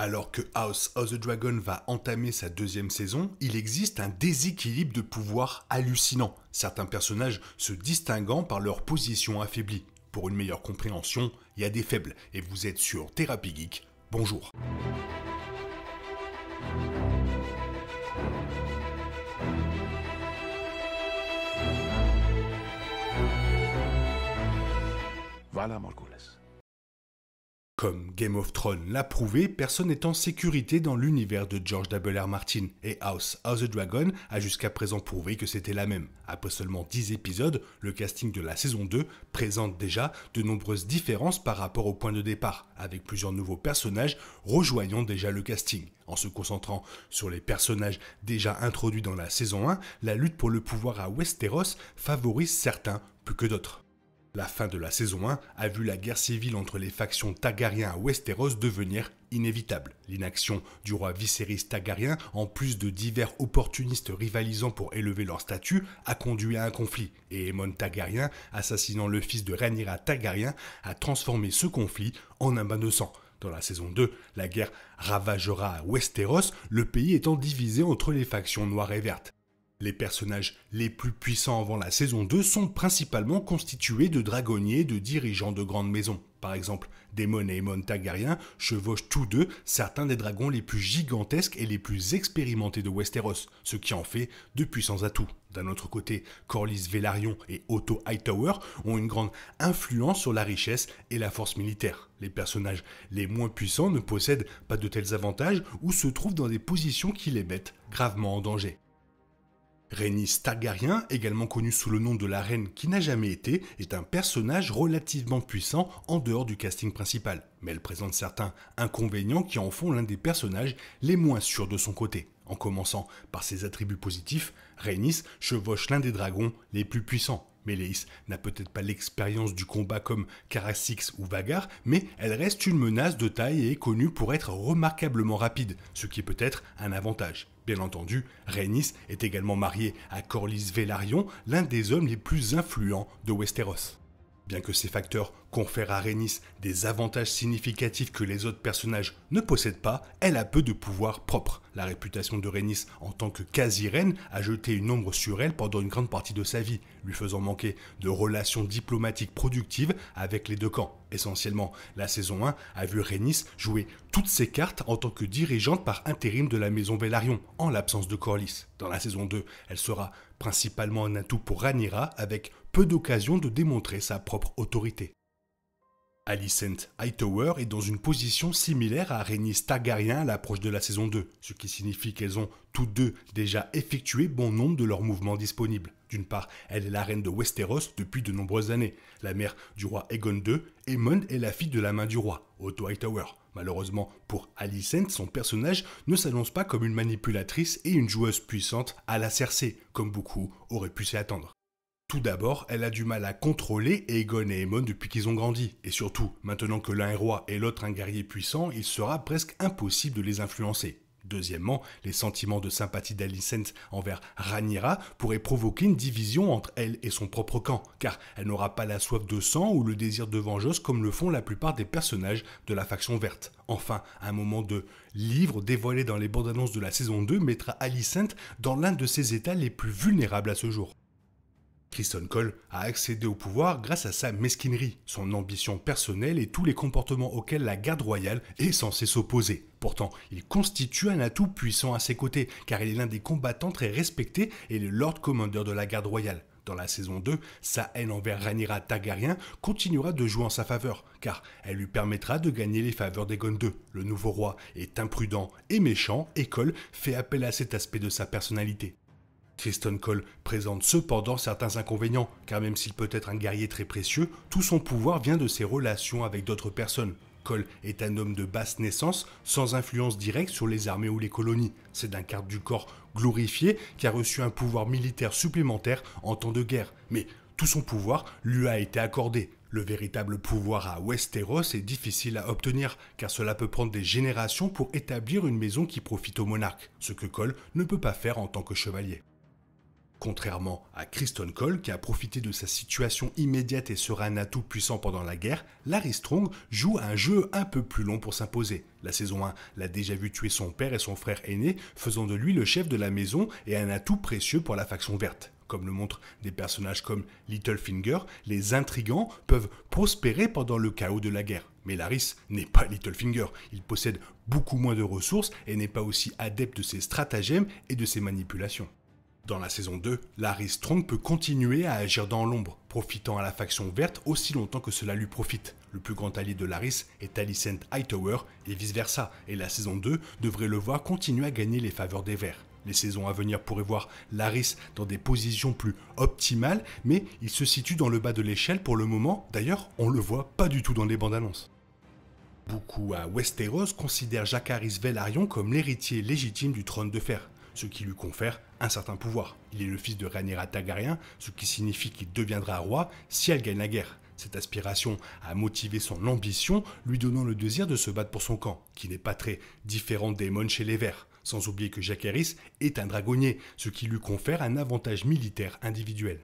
Alors que House of the Dragon va entamer sa deuxième saison, il existe un déséquilibre de pouvoir hallucinant, certains personnages se distinguant par leur position affaiblie. Pour une meilleure compréhension, il y a des faibles, et vous êtes sur Thérapie Geek. Bonjour. Voilà, Morghulis. Comme Game of Thrones l'a prouvé, personne n'est en sécurité dans l'univers de George W.R. Martin, et House of the Dragon a jusqu'à présent prouvé que c'était la même. Après seulement 10 épisodes, le casting de la saison 2 présente déjà de nombreuses différences par rapport au point de départ, avec plusieurs nouveaux personnages rejoignant déjà le casting. En se concentrant sur les personnages déjà introduits dans la saison 1, la lutte pour le pouvoir à Westeros favorise certains plus que d'autres. La fin de la saison 1 a vu la guerre civile entre les factions Targaryen à Westeros devenir inévitable. L'inaction du roi Viserys Targaryen, en plus de divers opportunistes rivalisant pour élever leur statut, a conduit à un conflit, et Aemon Targaryen, assassinant le fils de Rhaenyra Targaryen, a transformé ce conflit en un bain de sang. Dans la saison 2, la guerre ravagera à Westeros, le pays étant divisé entre les factions noires et vertes. Les personnages les plus puissants avant la saison 2 sont principalement constitués de dragonniers et de dirigeants de grandes maisons. Par exemple, Daemon et Aemon Targaryen chevauchent tous deux certains des dragons les plus gigantesques et les plus expérimentés de Westeros, ce qui en fait de puissants atouts. D'un autre côté, Corlys Velaryon et Otto Hightower ont une grande influence sur la richesse et la force militaire. Les personnages les moins puissants ne possèdent pas de tels avantages ou se trouvent dans des positions qui les mettent gravement en danger. Rhaenys Targaryen, également connue sous le nom de la reine qui n'a jamais été, est un personnage relativement puissant en dehors du casting principal, mais elle présente certains inconvénients qui en font l'un des personnages les moins sûrs de son côté. En commençant par ses attributs positifs, Rhaenys chevauche l'un des dragons les plus puissants. Meleys n'a peut-être pas l'expérience du combat comme Caraxix ou Vhagar, mais elle reste une menace de taille et est connue pour être remarquablement rapide, ce qui est peut-être un avantage. Bien entendu, Rhaenys est également mariée à Corlys Velaryon, l'un des hommes les plus influents de Westeros. Bien que ces facteurs confèrent à Rhaenys des avantages significatifs que les autres personnages ne possèdent pas, elle a peu de pouvoir propre. La réputation de Rhaenys en tant que quasi-reine a jeté une ombre sur elle pendant une grande partie de sa vie, lui faisant manquer de relations diplomatiques productives avec les deux camps. Essentiellement, la saison 1 a vu Rhaenys jouer toutes ses cartes en tant que dirigeante par intérim de la maison Velaryon, en l'absence de Corlys. Dans la saison 2, elle sera principalement un atout pour Rhaenyra, avec peu d'occasions de démontrer sa propre autorité. Alicent Hightower est dans une position similaire à Rhaenys Targaryen à l'approche de la saison 2, ce qui signifie qu'elles ont toutes deux déjà effectué bon nombre de leurs mouvements disponibles. D'une part, elle est la reine de Westeros depuis de nombreuses années, la mère du roi Aegon II, Aemon est la fille de la main du roi, Otto Hightower. Malheureusement pour Alicent, son personnage ne s'annonce pas comme une manipulatrice et une joueuse puissante à la Cersei, comme beaucoup auraient pu s'y attendre. Tout d'abord, elle a du mal à contrôler Aegon et Aemon depuis qu'ils ont grandi. Et surtout, maintenant que l'un est roi et l'autre un guerrier puissant, il sera presque impossible de les influencer. Deuxièmement, les sentiments de sympathie d'Alicent envers Rhaenyra pourraient provoquer une division entre elle et son propre camp, car elle n'aura pas la soif de sang ou le désir de vengeance comme le font la plupart des personnages de la faction verte. Enfin, un moment de livre dévoilé dans les bandes annonces de la saison 2 mettra Alicent dans l'un de ses états les plus vulnérables à ce jour. Criston Cole a accédé au pouvoir grâce à sa mesquinerie, son ambition personnelle et tous les comportements auxquels la garde royale est censée s'opposer. Pourtant, il constitue un atout puissant à ses côtés, car il est l'un des combattants très respectés et le Lord Commander de la garde royale. Dans la saison 2, sa haine envers Rhaenyra Targaryen continuera de jouer en sa faveur, car elle lui permettra de gagner les faveurs d'Aegon II. Le nouveau roi est imprudent et méchant, et Cole fait appel à cet aspect de sa personnalité. Criston Cole présente cependant certains inconvénients, car même s'il peut être un guerrier très précieux, tout son pouvoir vient de ses relations avec d'autres personnes. Cole est un homme de basse naissance, sans influence directe sur les armées ou les colonies. C'est d'un garde du corps glorifié qui a reçu un pouvoir militaire supplémentaire en temps de guerre. Mais tout son pouvoir lui a été accordé. Le véritable pouvoir à Westeros est difficile à obtenir, car cela peut prendre des générations pour établir une maison qui profite au monarque, ce que Cole ne peut pas faire en tant que chevalier. Contrairement à Kristen Cole, qui a profité de sa situation immédiate et sera un atout puissant pendant la guerre, Larry Strong joue un jeu un peu plus long pour s'imposer. La saison 1 l'a déjà vu tuer son père et son frère aîné, faisant de lui le chef de la maison et un atout précieux pour la faction verte. Comme le montrent des personnages comme Littlefinger, les intrigants peuvent prospérer pendant le chaos de la guerre. Mais Larys n'est pas Littlefinger, il possède beaucoup moins de ressources et n'est pas aussi adepte de ses stratagèmes et de ses manipulations. Dans la saison 2, Larry Strong peut continuer à agir dans l'ombre, profitant à la faction verte aussi longtemps que cela lui profite. Le plus grand allié de Larys est Alicent Hightower et vice-versa, et la saison 2 devrait le voir continuer à gagner les faveurs des Verts. Les saisons à venir pourraient voir Larys dans des positions plus optimales, mais il se situe dans le bas de l'échelle pour le moment, d'ailleurs on le voit pas du tout dans les bandes annonces. Beaucoup à Westeros considèrent Jacaerys Velaryon comme l'héritier légitime du trône de fer, ce qui lui confère un certain pouvoir. Il est le fils de Rhaenyra Targaryen, ce qui signifie qu'il deviendra roi si elle gagne la guerre. Cette aspiration a motivé son ambition, lui donnant le désir de se battre pour son camp, qui n'est pas très différent d'Aemon chez les Verts, sans oublier que Jacaerys est un dragonnier, ce qui lui confère un avantage militaire individuel.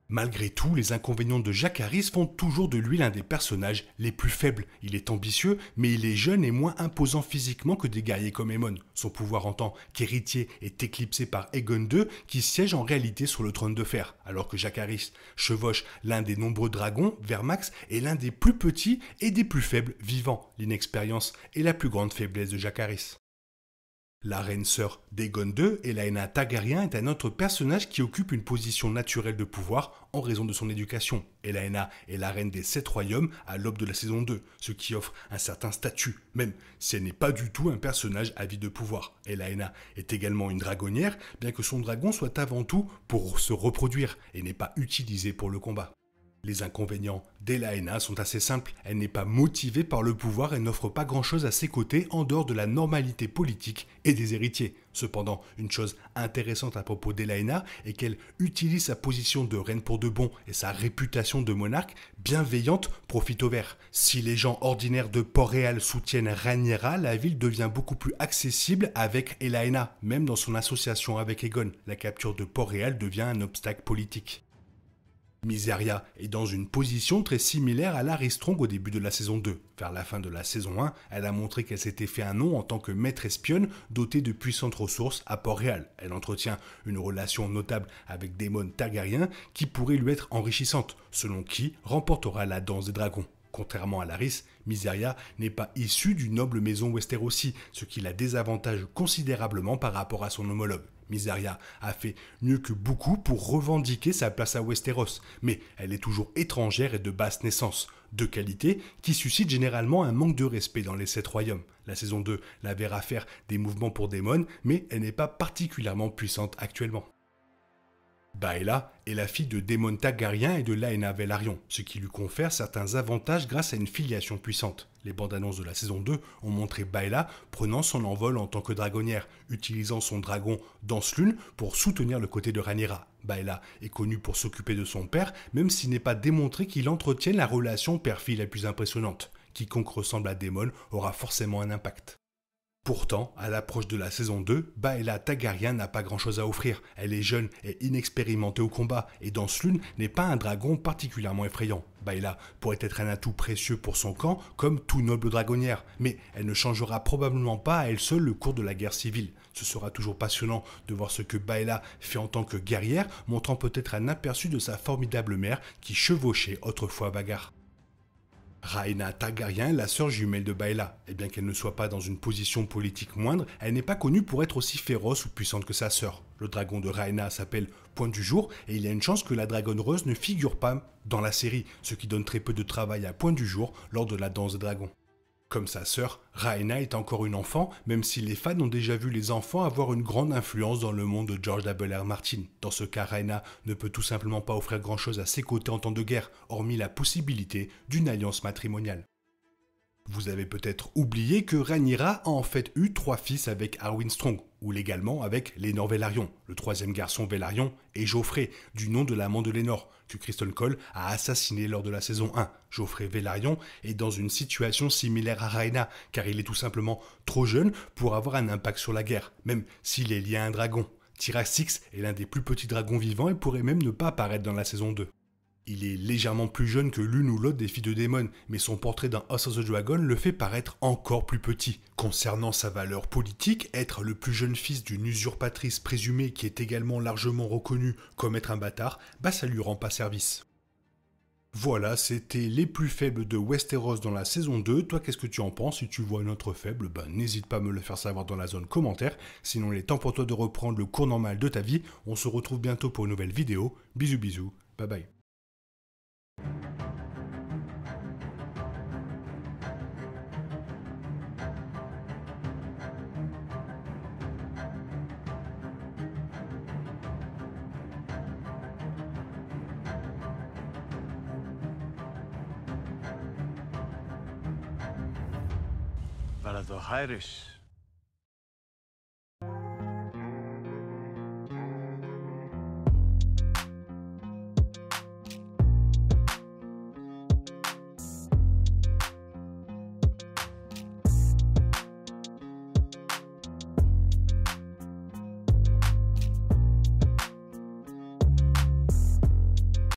Malgré tout, les inconvénients de Jacaerys font toujours de lui l'un des personnages les plus faibles. Il est ambitieux, mais il est jeune et moins imposant physiquement que des guerriers comme Aemon. Son pouvoir en tant qu'héritier est éclipsé par Aegon II, qui siège en réalité sur le trône de fer, alors que Jacaerys chevauche l'un des nombreux dragons, Vermax, est l'un des plus petits et des plus faibles vivants. L'inexpérience est la plus grande faiblesse de Jacaerys. La reine sœur d'Aegon II, Elaena Targaryen, est un autre personnage qui occupe une position naturelle de pouvoir en raison de son éducation. Elaena est la reine des 7 royaumes à l'aube de la saison 2, ce qui offre un certain statut, même si elle n'est pas du tout un personnage avide de pouvoir. Elaena est également une dragonnière, bien que son dragon soit avant tout pour se reproduire et n'est pas utilisé pour le combat. Les inconvénients d'Elaena sont assez simples, elle n'est pas motivée par le pouvoir et n'offre pas grand-chose à ses côtés en dehors de la normalité politique et des héritiers. Cependant, une chose intéressante à propos d'Elaena est qu'elle utilise sa position de reine pour de bon et sa réputation de monarque bienveillante profite aux Verts. Si les gens ordinaires de Port-Réal soutiennent Rhaenyra, la ville devient beaucoup plus accessible avec Elaena. Même dans son association avec Aegon, la capture de Port-Réal devient un obstacle politique. Mysaria est dans une position très similaire à Larry Strong au début de la saison 2. Vers la fin de la saison 1, elle a montré qu'elle s'était fait un nom en tant que maître espionne dotée de puissantes ressources à Port-Réal. Elle entretient une relation notable avec Daemon Targaryen qui pourrait lui être enrichissante, selon qui remportera la danse des dragons. Contrairement à Larys, Mysaria n'est pas issue d'une noble maison Westerosi, ce qui la désavantage considérablement par rapport à son homologue. Mysaria a fait mieux que beaucoup pour revendiquer sa place à Westeros, mais elle est toujours étrangère et de basse naissance, deux qualités qui suscitent généralement un manque de respect dans les 7 royaumes. La saison 2 la verra faire des mouvements pour Daemon, mais elle n'est pas particulièrement puissante actuellement. Baela est la fille de Daemon Targaryen et de Laena Velaryon, ce qui lui confère certains avantages grâce à une filiation puissante. Les bandes annonces de la saison 2 ont montré Baela prenant son envol en tant que dragonnière, utilisant son dragon Danselune pour soutenir le côté de Rhaenyra. Baela est connu pour s'occuper de son père, même s'il n'est pas démontré qu'il entretienne la relation père-fille la plus impressionnante. Quiconque ressemble à Daemon aura forcément un impact. Pourtant, à l'approche de la saison 2, Baela Targaryen n'a pas grand-chose à offrir. Elle est jeune et inexpérimentée au combat, et Danselune n'est pas un dragon particulièrement effrayant. Baela pourrait être un atout précieux pour son camp, comme tout noble dragonnière, mais elle ne changera probablement pas à elle seule le cours de la guerre civile. Ce sera toujours passionnant de voir ce que Baela fait en tant que guerrière, montrant peut-être un aperçu de sa formidable mère qui chevauchait autrefois Vhagar. Rhaena Targaryen, la sœur jumelle de Baela. Et bien qu'elle ne soit pas dans une position politique moindre, elle n'est pas connue pour être aussi féroce ou puissante que sa sœur. Le dragon de Rhaena s'appelle Point du Jour et il y a une chance que la dragonne rose ne figure pas dans la série, ce qui donne très peu de travail à Point du Jour lors de la danse des dragons. Comme sa sœur, Rhaena est encore une enfant, même si les fans ont déjà vu les enfants avoir une grande influence dans le monde de George W.R. Martin. Dans ce cas, Rhaena ne peut tout simplement pas offrir grand-chose à ses côtés en temps de guerre, hormis la possibilité d'une alliance matrimoniale. Vous avez peut-être oublié que Rhaenyra a en fait eu 3 fils avec Harwin Strong, ou légalement avec Laenor Velaryon. Le 3e garçon Velaryon est Joffrey, du nom de l'amant de Laenor, que Kristen Cole a assassiné lors de la saison 1. Joffrey Velaryon est dans une situation similaire à Rhaena, car il est tout simplement trop jeune pour avoir un impact sur la guerre, même s'il est lié à un dragon. Tyrax est l'un des plus petits dragons vivants et pourrait même ne pas apparaître dans la saison 2. Il est légèrement plus jeune que l'une ou l'autre des filles de Daemon, mais son portrait dans House of the Dragon le fait paraître encore plus petit. Concernant sa valeur politique, être le plus jeune fils d'une usurpatrice présumée qui est également largement reconnue comme être un bâtard, ça lui rend pas service. Voilà, c'était les plus faibles de Westeros dans la saison 2. Toi, qu'est-ce que tu en penses? Si tu vois un autre faible, n'hésite pas à me le faire savoir dans la zone commentaire. Sinon, il est temps pour toi de reprendre le cours normal de ta vie. On se retrouve bientôt pour une nouvelle vidéo. Bisous bisous, bye bye. Valador Hyrus.